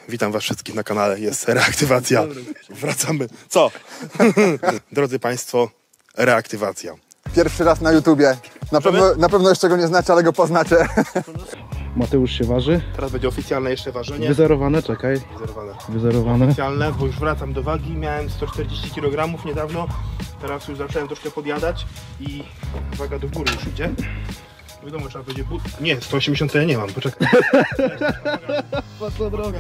witam was wszystkich na kanale, jest reaktywacja. Wracamy. Co? Drodzy Państwo, reaktywacja. Pierwszy raz na YouTubie. Na pewno jeszcze go nie znacie, ale go poznacie. Mateusz się waży. Teraz będzie oficjalne jeszcze ważenie. Wyzerowane, czekaj. Wyzerowane. Oficjalne, bo już wracam do wagi. Miałem 140 kg niedawno. Teraz już zacząłem troszkę podjadać i waga do góry już idzie. Wiadomo, trzeba będzie Nie, 180 to ja nie mam, poczekaj. Łatwa droga.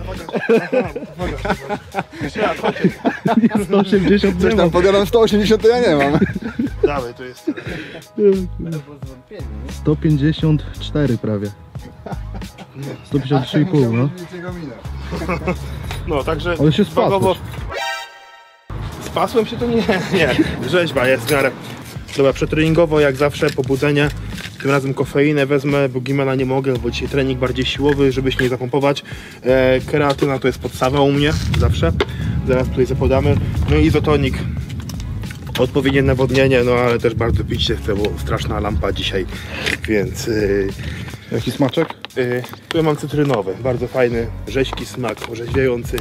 Waga. 180 Coś tam podjadam 180, to ja nie mam. Dawaj, to jest 154 prawie. 153,5, no. No, także Ale się spasłeś. Spasłem się to nie. Rzeźba jest w miarę. Dobra, przetreningowo jak zawsze, pobudzenie. Tym razem kofeinę wezmę, bo Gimana nie mogę, bo dzisiaj trening bardziej siłowy, żeby się nie zapompować. Kreatyna to jest podstawa u mnie, zawsze. Zaraz tutaj zapodamy. No i izotonik. Odpowiednie nawodnienie, no ale też bardzo pić się chce, bo straszna lampa dzisiaj, więc... Jaki smaczek? Tu ja mam cytrynowy, bardzo fajny, rzeźki smak, orzeźwiający.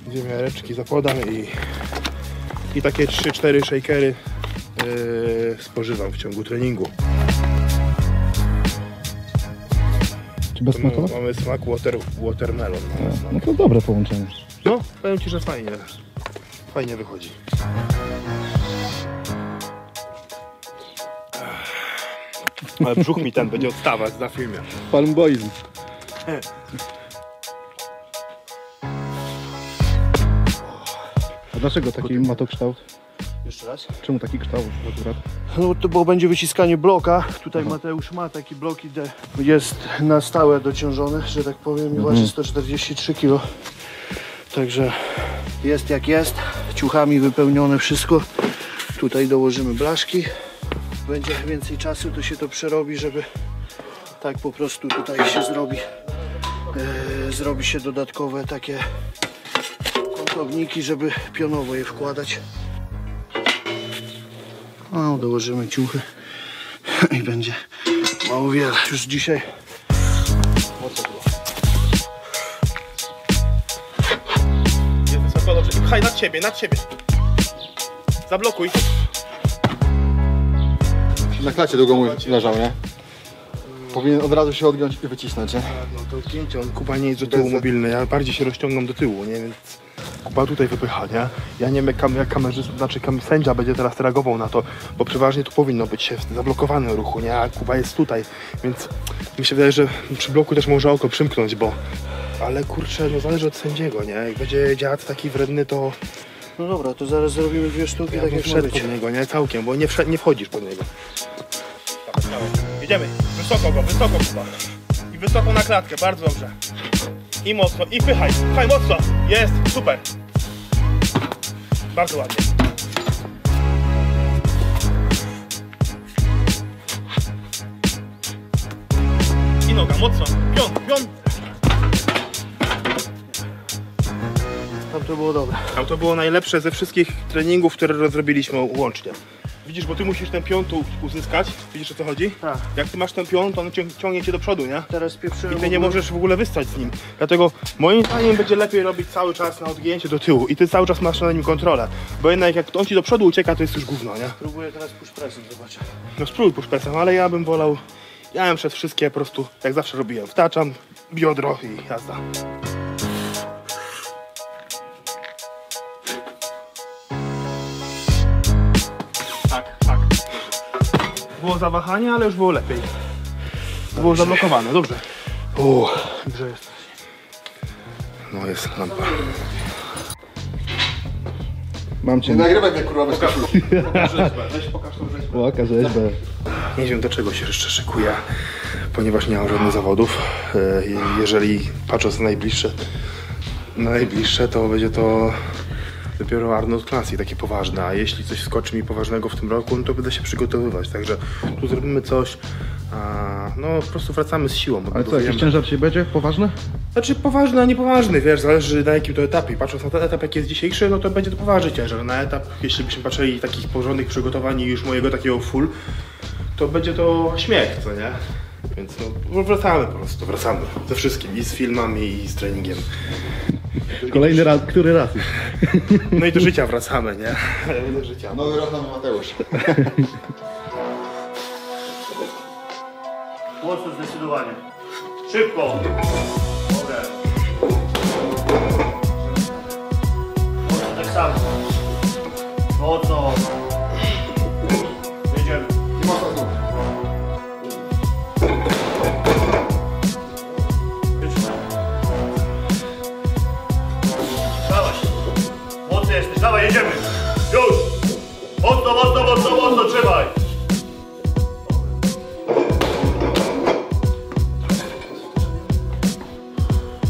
Dwie miareczki zapodam i takie 3-4 shakery spożywam w ciągu treningu. Czy bez smaku? Mamy smak watermelon. No to dobre połączenie. No, powiem Ci, że fajnie wychodzi. Ale brzuch mi ten będzie odstawać na filmie. Palmboizm. A dlaczego taki ma to kształt? Jeszcze raz? Czemu taki kształt akurat? No to bo będzie wyciskanie bloka. Tutaj Mateusz ma taki blok, jest na stałe dociążony, że tak powiem, i waży 143 kg. Także jest jak jest. Ciuchami wypełnione wszystko. Tutaj dołożymy blaszki. Będzie więcej czasu, to się to przerobi, żeby tak po prostu tutaj się zrobi się dodatkowe takie kątowniki, żeby pionowo je wkładać. No, dołożymy ciuchy i będzie mało wiele. Już dzisiaj Jest wysoko, dobrze. Pchaj nad siebie. Zablokuj. Na klacie długo mój leżał, nie? Powinien od razu się odgiąć i wycisnąć, nie? No to zdjęcie, on Kuba nie jest do tyłu mobilny, ja bardziej się rozciągam do tyłu, nie? Więc Kuba tutaj wypycha, nie? Ja nie wiem jak kamerzysta, sędzia będzie teraz reagował na to, bo przeważnie tu powinno być się zablokowane ruchu, nie? A Kuba jest tutaj, więc mi się wydaje, że przy bloku też może oko przymknąć, bo... Ale kurczę, no zależy od sędziego, nie? Jak będzie dziad taki wredny, to... no dobra, to zaraz zrobimy dwie sztuki, Ja tak bym jak wszedł mówicie. pod niego, nie? Całkiem, bo nie wchodzisz pod niego. Idziemy, wysoko Kuba. I wysoko na klatkę, bardzo dobrze. I mocno, i pychaj mocno. Jest, super. Bardzo ładnie. I noga, mocno. Pion. Tam to było dobre. Tam to było najlepsze ze wszystkich treningów, które zrobiliśmy łącznie. Widzisz, bo ty musisz ten pion tu uzyskać. Widzisz, o co chodzi? Tak. Jak ty masz ten pion, to on ciągnie cię do przodu, nie? Teraz pieprzyłem. I ty nie możesz w ogóle wystać z nim. Dlatego moim zdaniem będzie lepiej robić cały czas na odgięcie do tyłu. I ty cały czas masz na nim kontrolę. Bo jednak jak on ci do przodu ucieka, to jest już gówno, nie? Próbuję teraz push pressem, zobaczę. No spróbuj push pressem, ale ja bym wolał... Ja bym przez wszystkie po prostu, jak zawsze robiłem. Wtaczam, biodro i jazda. Tak. Było zawahanie, ale już było lepiej. Było zablokowane, dobrze. Dobrze jest. No jest lampa. Mam cię. Nie nagrywaj mnie, kurwa, bez koszuli. Pokaż tą rzeźbę. Łaka rzeźbę. Nie wiem, do czego się jeszcze szykuję, ponieważ nie mam żadnych zawodów. Jeżeli patrząc na najbliższe, to będzie to dopiero Arnold Classic, takie poważne. A jeśli coś skoczy mi poważnego w tym roku, no to będę się przygotowywać. Także tu zrobimy coś, no po prostu wracamy z siłą. Ale co, jakiś ciężar dzisiaj będzie? Poważny? Znaczy poważny, a niepoważny, wiesz, zależy na jakim to etapie. Patrząc na ten etap, jaki jest dzisiejszy, no to będzie to poważny ciężar. Na etap, jeśli byśmy patrzyli takich porządnych przygotowań i już mojego takiego full, to będzie to śmiech, co nie? Więc no, wracamy po prostu, wracamy ze wszystkim, i z filmami, i z treningiem. Kolejny raz, który raz już? No i do życia wracamy, nie? Do życia. Nowy rok, nowy Mateusz. Mocno zdecydowanie. Szybko. Mogę. Mocno tak samo. Mocno. Jedziemy. I mocno znów. Dawaj. Mocno jesteś. Dawaj, jedziemy. Już. Mocno, mocno, mocno, mocno. Trzymaj.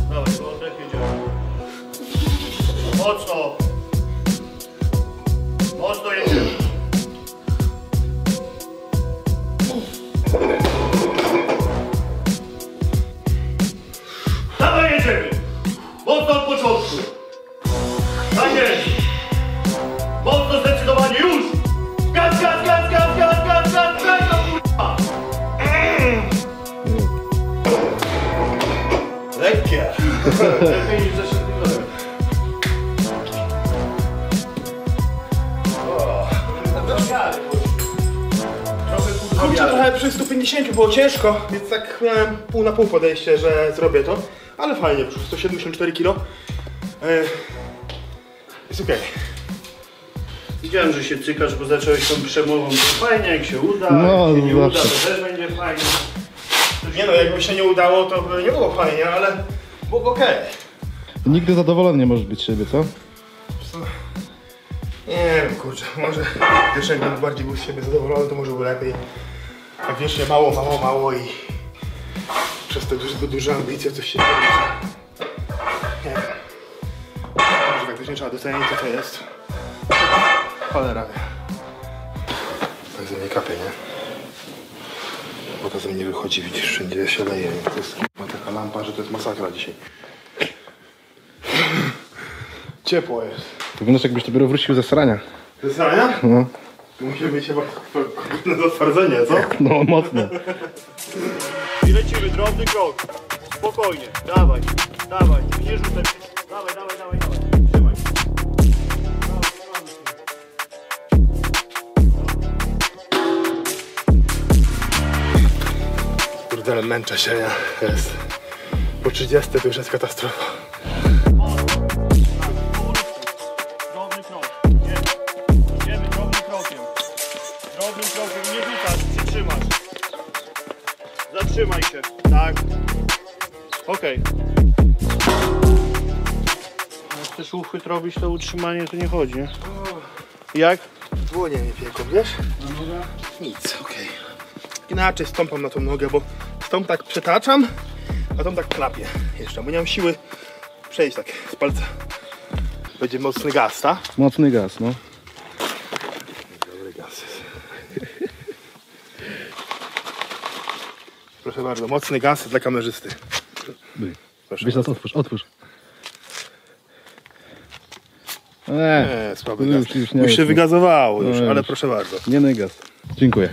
Dawaj, bo oddech jedziemy. Mocno. Mocno jedziemy. Dawaj, jedziemy. Mocno od początku. Tak jest. Mocno zdecydowanie, już. Gaz, gaz, gaz, gaz, gaz, gaz, gaz, gaz, kurwa. Lekkie. Lepiej niż zeszłym tygodniem. Kurczę, trochę przy 150 było ciężko, więc tak miałem pół na pół podejście, że zrobię to. Ale fajnie, przy 174 kg. Jest okej. Widziałem, że się cykasz, bo zacząłeś tą przemową. To fajnie, jak się uda, No, jak się nie uda, zawsze. to też będzie fajnie. Nie no, jakby się nie udało, to by nie było fajnie, ale było okej. Nigdy zadowolony nie możesz być z siebie, co? Nie wiem, kurczę, może wiesz, jakbym bardziej był z siebie zadowolony, to może by lepiej. Jak wiesz, nie mało i przez te duże ambicje coś się dzieje. Nie wiem. Może tak też nie trzeba docenić, co to jest. Cholera wie. Tak ze mnie kapie, nie? Bo to ze mnie wychodzi, widzisz, wszędzie się leje. To jest taka lampa, że to jest masakra dzisiaj. Ciepło jest. Wyglądasz jakbyś dopiero wrócił ze srania. Zastanawiam? No, Musi być chyba na zatwardzenie, co? no mocno. I lecimy, drobny krok. Spokojnie, dawaj, dawaj, nie rzucaj. Dawaj, dawaj, dawaj, dawaj. Trzymaj. Dawaj, dawaj. Kurde, ale męczę się, nie? Jest. Po 30 to już jest katastrofa. Drobny krok. Idziemy drobnym krokiem. Drobnym krokiem, nie rzucasz, przytrzymasz. Zatrzymaj się. Tak. Okej. Jak chcesz uchwyt robić, to utrzymanie to nie chodzi, nie? Jak? Dłonie mnie pieką, wiesz? Nic, okej. Inaczej stąpam na tą nogę, bo stąd tak przetaczam, a tą tak klapię jeszcze, bo nie mam siły przejść tak z palca. Będzie mocny gaz, tak? Mocny gaz, no. Dobry gaz jest. Proszę bardzo, mocny gaz dla kamerzysty. Proszę Wiesz, bardzo. otwórz. Nie, słaby gaz. Już Już się jest. wygazowało, No już, już. ale proszę bardzo. Nie gaz. Dziękuję.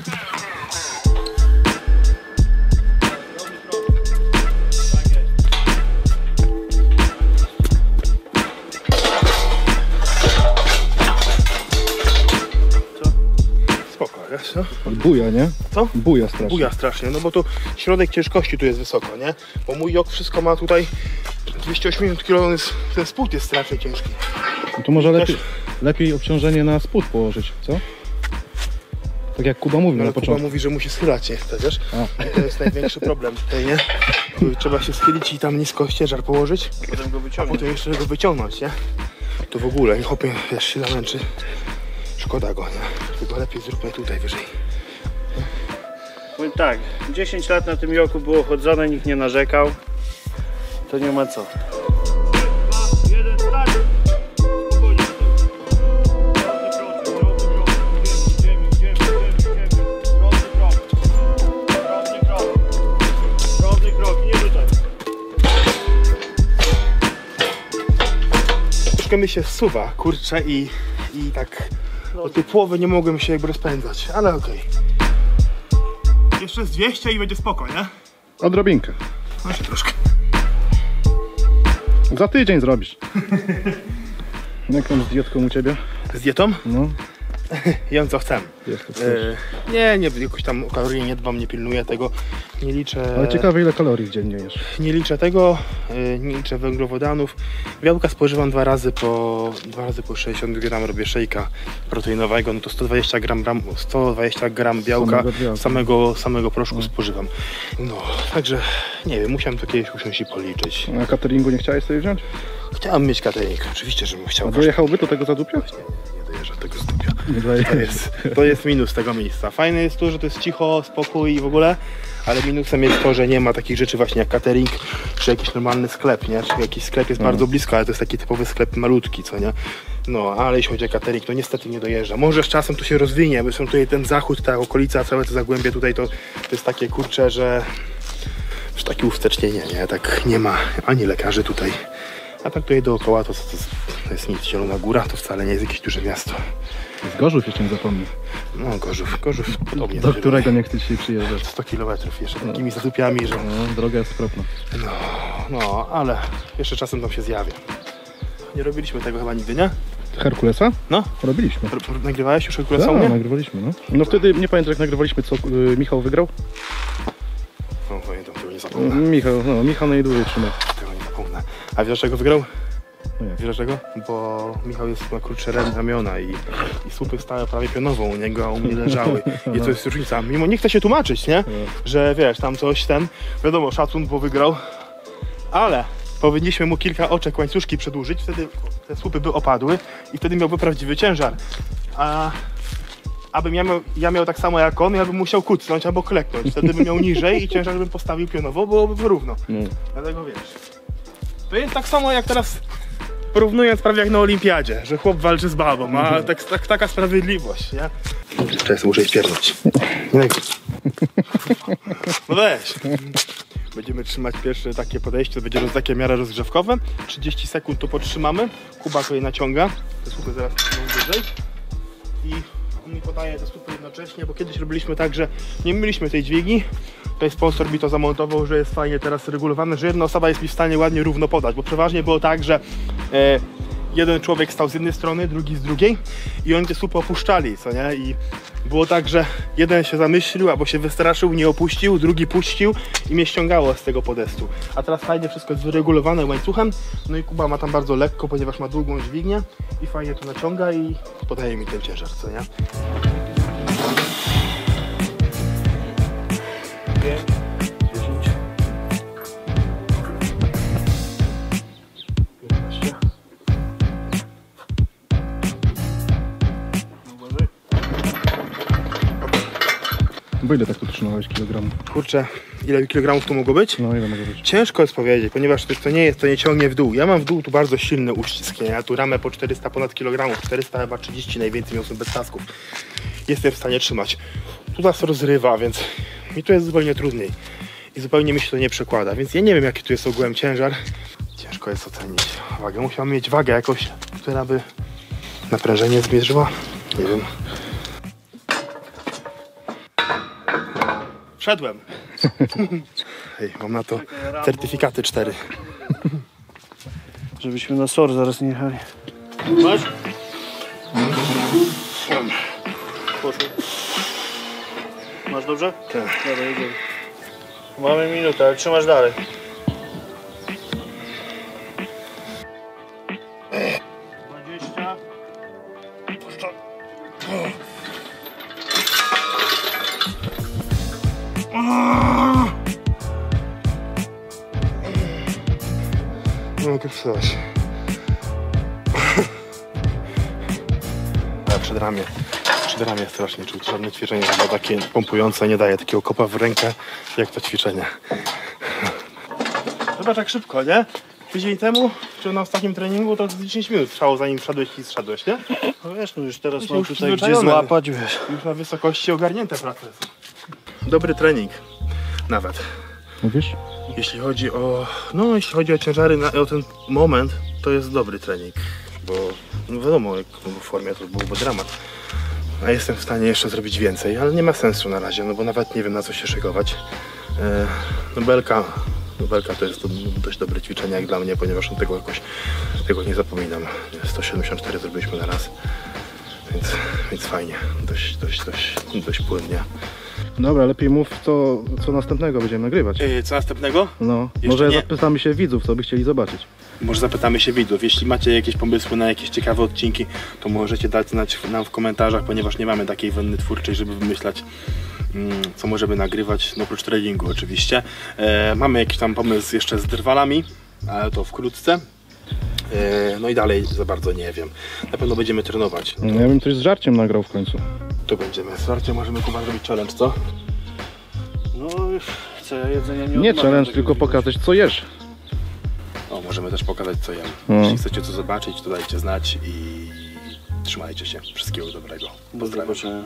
Spoko, wiesz, no? Buja, nie? Co? Buja strasznie. Buja strasznie, no bo tu środek ciężkości tu jest wysoko, nie? Bo mój jok wszystko ma tutaj 280 kg, ten spód jest strasznie ciężki. No to może Też- lepiej obciążenie na spód położyć, co? Tak jak Kuba mówił No, na ale Kuba początku. mówi, że musi schylać nie chce, wiesz? A. I to jest największy problem tutaj, nie? Tu trzeba się schylić i tam nisko ciężar położyć, Potem go a wyciągnę. potem jeszcze go wyciągnąć, nie? To w ogóle, chłopie, wiesz, się zamęczy. Szkoda go, nie? Tylko lepiej zróbmy tutaj wyżej. Powiem tak, 10 lat na tym joku było chodzone, nikt nie narzekał. To nie ma co. 2, 1, start! Spokojnie. Drobny krok. Idziemy. Drobny krok. Drobny krok, nie rzucaj. Troszkę mi się zsuwa, kurczę, i tak od tej połowy nie mogłem się jakby rozpędzać, ale okej. Jeszcze z 200 i będzie spoko, nie? Odrobinkę. Jeszcze troszkę. Za tydzień zrobisz. Jak tam z dietką u ciebie? Z dietą? No. Jem co chcę. Jest to Nie, jakoś tam o kalorie nie dbam, nie pilnuję tego. Nie liczę. Ale ciekawe, ile kalorii dziennie jesz. Nie liczę tego, nie liczę węglowodanów. Białka spożywam dwa razy po 60 gram, robię szejka proteinowego, no to 120 gram białka samego proszku spożywam. No, także nie wiem, musiałem to kiedyś usiąść i policzyć. A cateringu nie chciałeś sobie wziąć? Chciałem mieć catering, oczywiście, żebym chciał. A dojechałby do tego zadupia? Nie dojeżdża do tego zadupia. Nie daje. To jest minus tego miejsca. Fajne jest to, że to jest cicho, spokój i w ogóle, ale minusem jest to, że nie ma takich rzeczy właśnie jak catering, czy jakiś normalny sklep, nie? Czy jakiś sklep jest bardzo blisko, ale to jest taki typowy sklep malutki, co nie? No, ale jeśli chodzi o catering, to niestety nie dojeżdża. Może z czasem to się rozwinie, bo tutaj ten zachód, ta okolica, całe to Zagłębie tutaj to jest takie kurcze, że takie uwstecznienie, nie? Tak nie ma ani lekarzy tutaj. A tak tutaj dookoła to jest nic. Zielona Góra to wcale nie jest jakieś duże miasto. Z Gorzów jeszcze nie zapomnę. No Gorzów podobnie. Do którego nie chce ci przyjeżdżać. 100 km jeszcze takimi zadupiami, że... No, droga jest okropna. No, ale jeszcze czasem tam się zjawię. Nie robiliśmy tego chyba nigdy, nie? Herkulesa? No. Robiliśmy. Nagrywałeś już Herkulesa u Tak, mnie? nagrywaliśmy, no. No wtedy, nie pamiętam jak nagrywaliśmy, co Michał wygrał? No pamiętam, tego nie zapomnę. Michał najdłużej trzymał. Tego nie zapomnę. A wiesz dlaczego wygrał? No jak? Wiesz dlaczego? Bo Michał ma krótsze ramiona i słupy stały prawie pionowo u niego, a u mnie leżały. I to jest różnica. Mimo nie chcę się tłumaczyć, nie? Że wiesz, tam coś wiadomo, szacun, bo wygrał, ale powinniśmy mu kilka oczek łańcuszki przedłużyć, wtedy te słupy by opadły i wtedy miałby prawdziwy ciężar. A abym ja miał tak samo jak on, ja bym musiał kucnąć albo kleknąć. Wtedy bym miał niżej i ciężar bym postawił pionowo, byłoby równo. Dlatego wiesz. To jest tak samo jak teraz, porównując prawie jak na olimpiadzie, że chłop walczy z babą, a taka sprawiedliwość, nie? Teraz muszę ich pierdnąć. No weź. Będziemy trzymać pierwsze takie podejście, to będzie takie miarę rozgrzewkowe. 30 sekund to podtrzymamy. Kuba tutaj naciąga. Te słupy zaraz wyżej. I on mi podaje te słupy jednocześnie, bo kiedyś robiliśmy tak, że nie mieliśmy tej dźwigni. Tutaj sponsor mi to zamontował, że jest fajnie teraz regulowane, że jedna osoba jest mi w stanie ładnie równo podać, bo przeważnie było tak, że jeden człowiek stał z jednej strony, drugi z drugiej i oni te słupy opuszczali, co nie? I było tak, że jeden się zamyślił albo się wystraszył, nie opuścił, drugi puścił i mnie ściągało z tego podestu. A teraz fajnie wszystko jest wyregulowane łańcuchem, no i Kuba ma tam bardzo lekko, ponieważ ma długą dźwignię i fajnie to naciąga i podaje mi ten ciężar, co nie? 5, 10, 15. Bo ile tak tu trzymałeś kilogramów? Kurczę, ile kilogramów to mogło być? No ile może być? Ciężko jest powiedzieć, ponieważ to nie ciągnie w dół. Ja mam w dół tu bardzo silny uścisk, nie? Ja tu ramę po 400 ponad kilogramów, 430 najwięcej niosłem bez tasków. Jestem w stanie trzymać. Tu nas rozrywa, więc mi tu jest zupełnie trudniej. I zupełnie mi się to nie przekłada, więc ja nie wiem jaki tu jest ogółem ciężar. Ciężko jest ocenić wagę. Musiałem mieć wagę jakoś, która by naprężenie zmierzyła. Nie wiem. Wszedłem. Hej, mam na to certyfikaty 4. Żebyśmy na SOR zaraz nie jechali. Masz? Poszło. Masz dobrze? Tak. Dobra, jedziemy. Mamy minutę, ale trzymasz dalej. Nie mogę wstać. A przedramię strasznie czuć. Żadne ćwiczenie chyba takie pompujące nie daje takiego kopa w rękę jak to ćwiczenie. Zobacz jak szybko, nie? Tydzień temu, czy na ostatnim treningu, to 10 minut trwało zanim wszedłeś i zszedłeś, nie? No wiesz, no już teraz się mam już tutaj gdzie przyzwyczajony. złapać, wiesz. Już na wysokości ogarnięte prace są. Dobry trening. Nawet. Mówisz? Jeśli chodzi o ciężary, o ten moment, to jest dobry trening, bo no wiadomo, jak w formie to byłby dramat. a jestem w stanie jeszcze zrobić więcej, ale nie ma sensu na razie, no bo nawet nie wiem na co się szykować. No belka to jest dość dobre ćwiczenie jak dla mnie, ponieważ tego nie zapominam. 174 zrobiliśmy na raz, więc fajnie, dość płynnie. Dobra, lepiej mów co następnego będziemy nagrywać. Co następnego? No, Jeszcze może nie. zapytamy się widzów, co by chcieli zobaczyć. Może zapytamy się widzów, jeśli macie jakieś pomysły na jakieś ciekawe odcinki, to możecie dać znać nam w komentarzach, ponieważ nie mamy takiej wenny twórczej, żeby wymyślać co możemy nagrywać, no oprócz treningu oczywiście. Mamy jakiś tam pomysł jeszcze z drwalami, ale to wkrótce. No i dalej za bardzo nie wiem. Na pewno będziemy trenować. Ja bym coś z żarciem nagrał w końcu. To będziemy z żarciem, możemy Kuba zrobić challenge, co? No, co ja jedzenia nie Nie odmawiam, challenge, tak tylko jak widać. pokazać co jesz. O, możemy też pokazać co jem. No. Jeśli chcecie to zobaczyć, to dajcie znać i trzymajcie się. Wszystkiego dobrego. Do Pozdrawiam. zobaczenia.